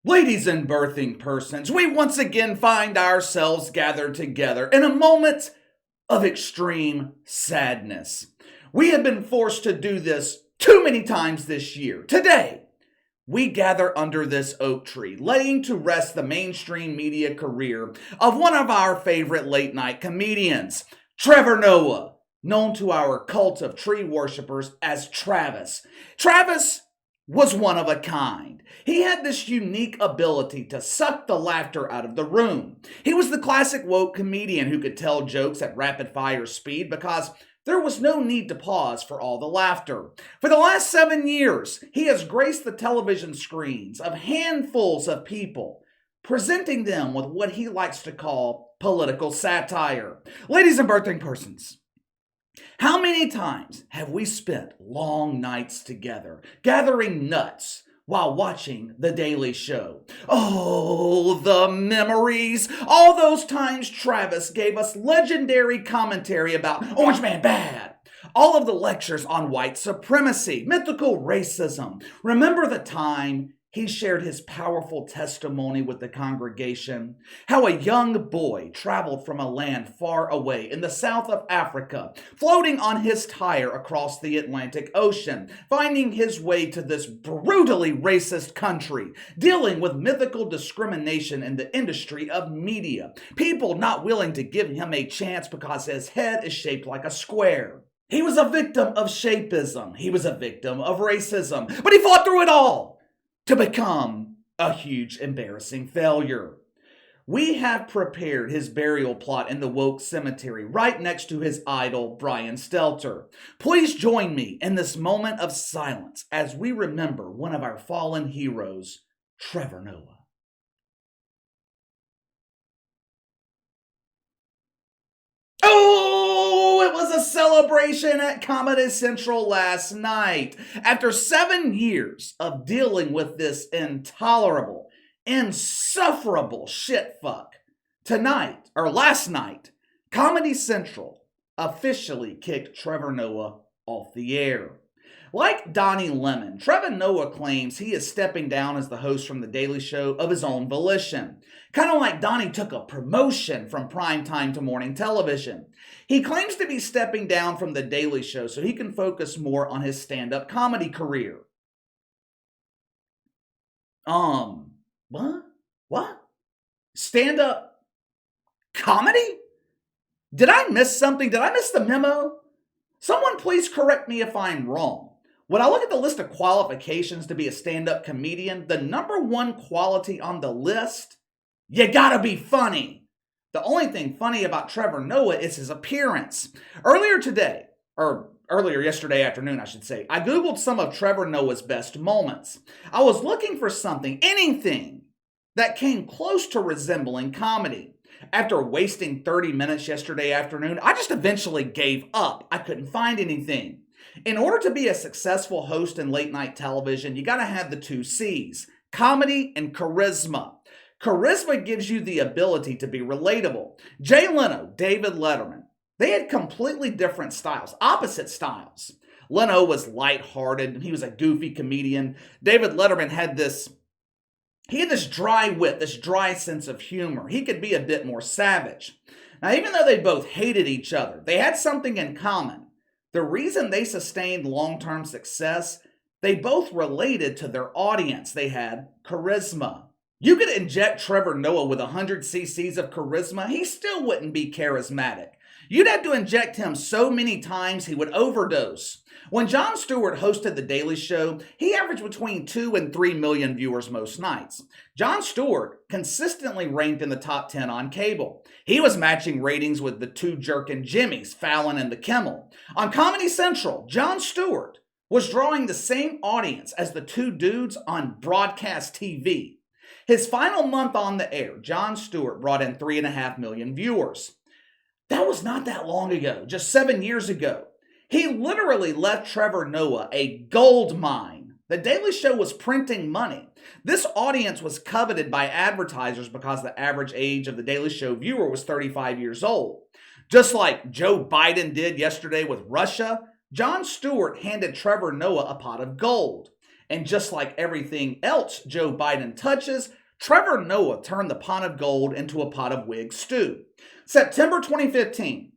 Ladies and birthing persons, we once again find ourselves gathered together in a moment of extreme sadness. We have been forced to do this too many times this year. Today, we gather under this oak tree, laying to rest the mainstream media career of one of our favorite late night comedians, Trevor Noah, known to our cult of tree worshippers as Travis. Travis was one of a kind. He had this unique ability to suck the laughter out of the room. He was the classic woke comedian who could tell jokes at rapid fire speed because there was no need to pause for all the laughter. For the last 7 years, he has graced the television screens of handfuls of people, presenting them with what he likes to call political satire. Ladies and birthing persons, how many times have we spent long nights together, gathering nuts while watching The Daily Show? Oh, the memories! All those times Travis gave us legendary commentary about Orange Man bad. All of the lectures on white supremacy, mythical racism. Remember the time he shared his powerful testimony with the congregation? How a young boy traveled from a land far away in the south of Africa, floating on his tire across the Atlantic Ocean, finding his way to this brutally racist country, dealing with mythical discrimination in the industry of media, people not willing to give him a chance because his head is shaped like a square. He was a victim of shapeism. He was a victim of racism, but he fought through it all to become a huge, embarrassing failure. We have prepared his burial plot in the woke cemetery right next to his idol, Brian Stelter. Please join me in this moment of silence as we remember one of our fallen heroes, Trevor Noah. Oh, it was a celebration at Comedy Central last night. After 7 years of dealing with this intolerable, insufferable shitfuck, last night, Comedy Central officially kicked Trevor Noah off the air. Like Donnie Lemon, Trevor Noah claims he is stepping down as the host from The Daily Show of his own volition. Kind of like Donnie took a promotion from primetime to morning television. He claims to be stepping down from The Daily Show so he can focus more on his stand-up comedy career. What? Stand-up comedy? Did I miss something? Did I miss the memo? Someone please correct me if I'm wrong. When I look at the list of qualifications to be a stand-up comedian, the number one quality on the list, you gotta be funny. The only thing funny about Trevor Noah is his appearance. Earlier yesterday afternoon, I should say, I Googled some of Trevor Noah's best moments. I was looking for anything that came close to resembling comedy. After wasting 30 minutes yesterday afternoon, I just eventually gave up. I couldn't find anything. In order to be a successful host in late night television, you gotta have the 2 C's, comedy and charisma. Charisma gives you the ability to be relatable. Jay Leno, David Letterman, they had completely different styles, opposite styles. Leno was lighthearted, he was a goofy comedian. David Letterman had this dry wit, this dry sense of humor. He could be a bit more savage. Now, even though they both hated each other, they had something in common. The reason they sustained long-term success, they both related to their audience. They had charisma. You could inject Trevor Noah with 100 cc's of charisma, he still wouldn't be charismatic. You'd have to inject him so many times he would overdose. When Jon Stewart hosted The Daily Show, he averaged between 2 and 3 million viewers most nights. Jon Stewart consistently ranked in the top 10 on cable. He was matching ratings with the 2 jerkin' Jimmys, Fallon and the Kimmel. On Comedy Central, Jon Stewart was drawing the same audience as the 2 dudes on broadcast TV. His final month on the air, Jon Stewart brought in 3.5 million viewers. That was not that long ago, just 7 years ago. He literally left Trevor Noah a gold mine. The Daily Show was printing money. This audience was coveted by advertisers because the average age of the Daily Show viewer was 35 years old. Just like Joe Biden did yesterday with Russia, Jon Stewart handed Trevor Noah a pot of gold. And just like everything else Joe Biden touches, Trevor Noah turned the pot of gold into a pot of wig stew. September 2015,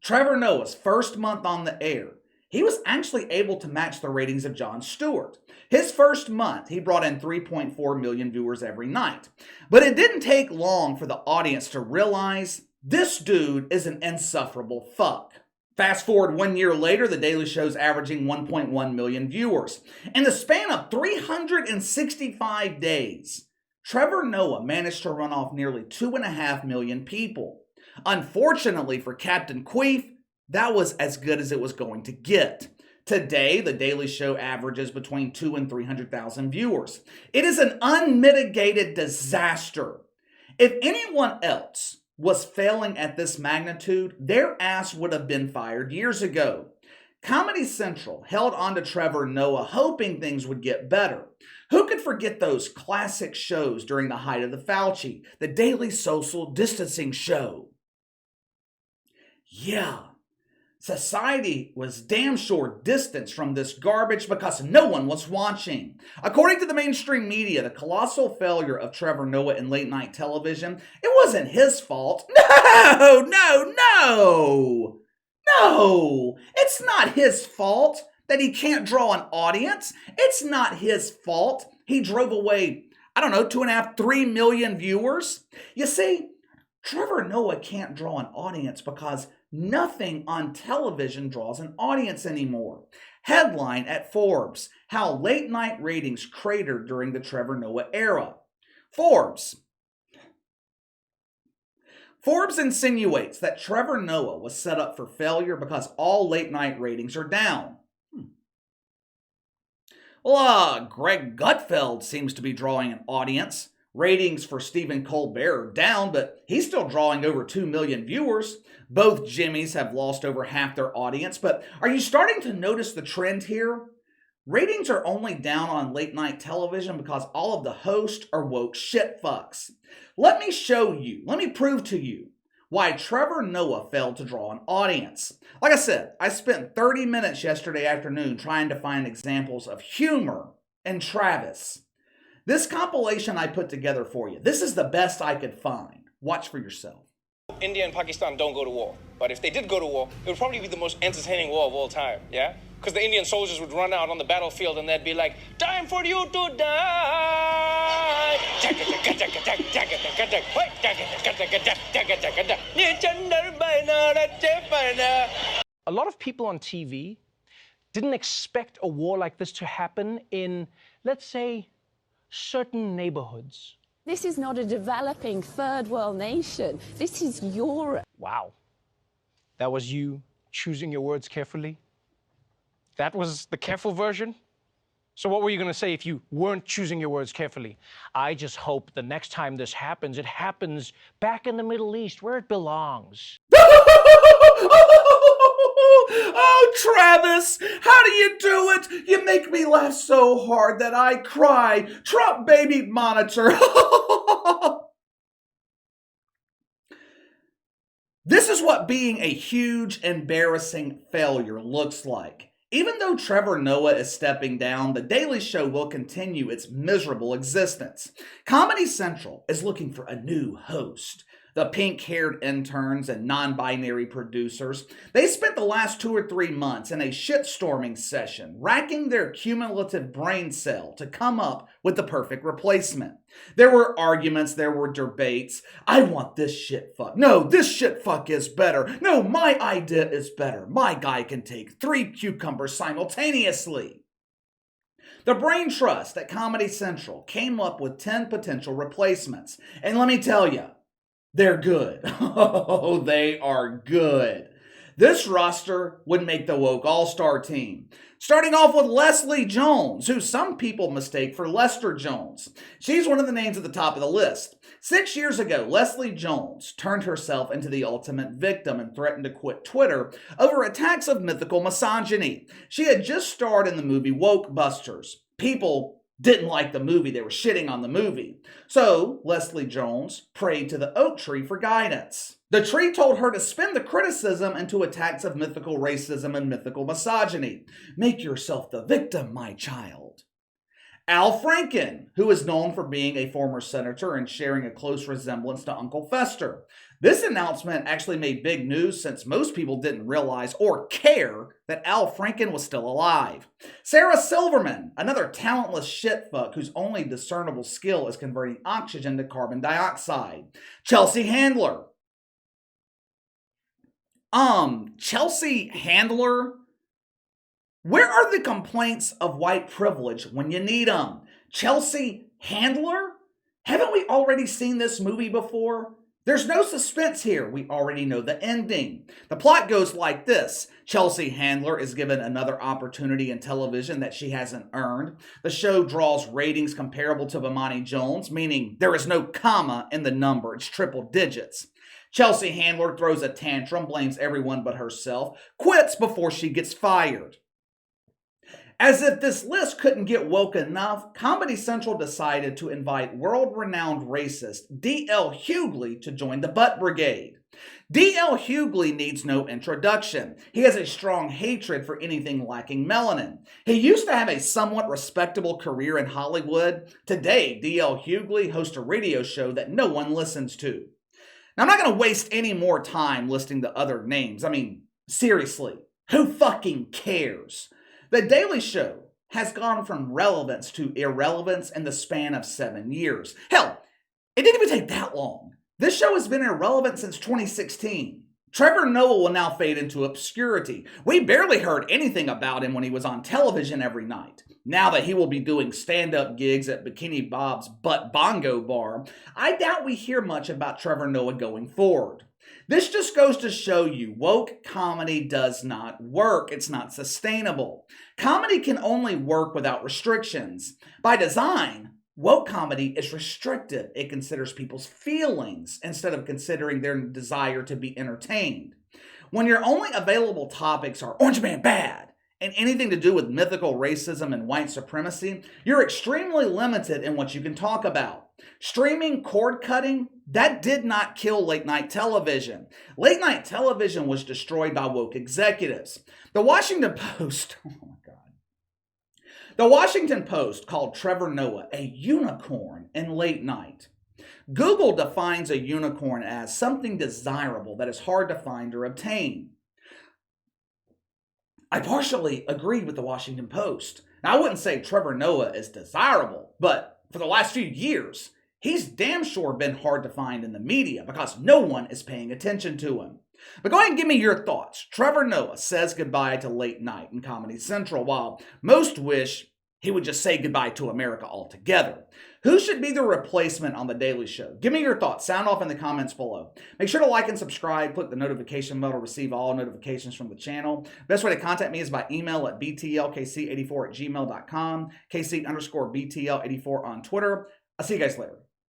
Trevor Noah's first month on the air, he was actually able to match the ratings of Jon Stewart. His first month, he brought in 3.4 million viewers every night. But it didn't take long for the audience to realize this dude is an insufferable fuck. Fast forward 1 year later, The Daily Show's averaging 1.1 million viewers. In the span of 365 days, Trevor Noah managed to run off nearly 2.5 million people. Unfortunately for Captain Queef, that was as good as it was going to get. Today, The Daily Show averages between 200,000 and 300,000 viewers. It is an unmitigated disaster. If anyone else was failing at this magnitude, their ass would have been fired years ago. Comedy Central held on to Trevor Noah, hoping things would get better. Who could forget those classic shows during the height of the Fauci, the Daily Social Distancing Show? Yeah. Society was damn sure distanced from this garbage because no one was watching. According to the mainstream media, the colossal failure of Trevor Noah in late night television, it wasn't his fault. No, it's not his fault that he can't draw an audience. It's not his fault he drove away, 2.5, 3 million viewers. You see, Trevor Noah can't draw an audience because nothing on television draws an audience anymore. Headline at Forbes, how late night ratings cratered during the Trevor Noah era. Forbes insinuates that Trevor Noah was set up for failure because all late night ratings are down. Well, Greg Gutfeld seems to be drawing an audience. Ratings for Stephen Colbert are down, but he's still drawing over 2 million viewers. Both Jimmys have lost over half their audience, but are you starting to notice the trend here? Ratings are only down on late night television because all of the hosts are woke shit fucks. Let me prove to you why Trevor Noah failed to draw an audience. Like I said, I spent 30 minutes yesterday afternoon trying to find examples of humor in Travis. This compilation I put together for you, this is the best I could find. Watch for yourself. India and Pakistan don't go to war. But if they did go to war, it would probably be the most entertaining war of all time, yeah? Because the Indian soldiers would run out on the battlefield and they'd be like, time for you to die! A lot of people on TV didn't expect a war like this to happen in, let's say, certain neighborhoods. This is not a developing third world nation. This is Europe. Wow. That was you choosing your words carefully? That was the careful version? So what were you going to say if you weren't choosing your words carefully? I just hope the next time this happens, it happens back in the Middle East where it belongs. Oh, Travis, how do you do it? You make me laugh so hard that I cry. Trump baby monitor. This is what being a huge, embarrassing failure looks like. Even though Trevor Noah is stepping down, The Daily Show will continue its miserable existence. Comedy Central is looking for a new host. The pink-haired interns and non-binary producers, they spent the last 2 or 3 months in a shitstorming session, racking their cumulative brain cell to come up with the perfect replacement. There were arguments, there were debates. I want this shit fuck. No, this shit fuck is better. No, my idea is better. My guy can take 3 cucumbers simultaneously. The brain trust at Comedy Central came up with 10 potential replacements. And let me tell you, they're good. Oh, they are good. This roster would make the woke all-star team. Starting off with Leslie Jones, who some people mistake for Lester Jones. She's one of the names at the top of the list. 6 years ago, Leslie Jones turned herself into the ultimate victim and threatened to quit Twitter over attacks of mythical misogyny. She had just starred in the movie Woke Busters. People didn't like the movie. They were shitting on the movie. So Leslie Jones prayed to the oak tree for guidance. The tree told her to spin the criticism into attacks of mythical racism and mythical misogyny. Make yourself the victim, my child. Al Franken, who is known for being a former senator and sharing a close resemblance to Uncle Fester. This announcement actually made big news since most people didn't realize or care that Al Franken was still alive. Sarah Silverman, another talentless shitfuck whose only discernible skill is converting oxygen to carbon dioxide. Chelsea Handler. Chelsea Handler? Where are the complaints of white privilege when you need them? Chelsea Handler? Haven't we already seen this movie before? There's no suspense here. We already know the ending. The plot goes like this. Chelsea Handler is given another opportunity in television that she hasn't earned. The show draws ratings comparable to Bomani Jones, meaning there is no comma in the number. It's triple digits. Chelsea Handler throws a tantrum, blames everyone but herself, quits before she gets fired. As if this list couldn't get woke enough, Comedy Central decided to invite world-renowned racist D.L. Hughley to join the Butt Brigade. D.L. Hughley needs no introduction. He has a strong hatred for anything lacking melanin. He used to have a somewhat respectable career in Hollywood. Today, D.L. Hughley hosts a radio show that no one listens to. Now, I'm not going to waste any more time listing the other names. I mean, seriously, who fucking cares? The Daily Show has gone from relevance to irrelevance in the span of 7 years. Hell, it didn't even take that long. This show has been irrelevant since 2016. Trevor Noah will now fade into obscurity. We barely heard anything about him when he was on television every night. Now that he will be doing stand-up gigs at Bikini Bob's Butt Bongo Bar, I doubt we hear much about Trevor Noah going forward. This just goes to show you woke comedy does not work. It's not sustainable. Comedy can only work without restrictions. By design, woke comedy is restrictive. It considers people's feelings instead of considering their desire to be entertained. When your only available topics are Orange Man bad and anything to do with mythical racism and white supremacy, you're extremely limited in what you can talk about. Streaming cord cutting, that did not kill late night television. Late night television was destroyed by woke executives. The Washington Post, oh my God. The Washington Post called Trevor Noah a unicorn in late night. Google defines a unicorn as something desirable that is hard to find or obtain. I partially agree with the Washington Post. Now, I wouldn't say Trevor Noah is desirable, but for the last few years, he's damn sure been hard to find in the media because no one is paying attention to him. But go ahead and give me your thoughts. Trevor Noah says goodbye to late night in Comedy Central, while most wish he would just say goodbye to America altogether. Who should be the replacement on The Daily Show? Give me your thoughts. Sound off in the comments below. Make sure to like and subscribe. Click the notification bell to receive all notifications from the channel. Best way to contact me is by email at btlkc84@gmail.com, kc_btl84 on Twitter. I'll see you guys later.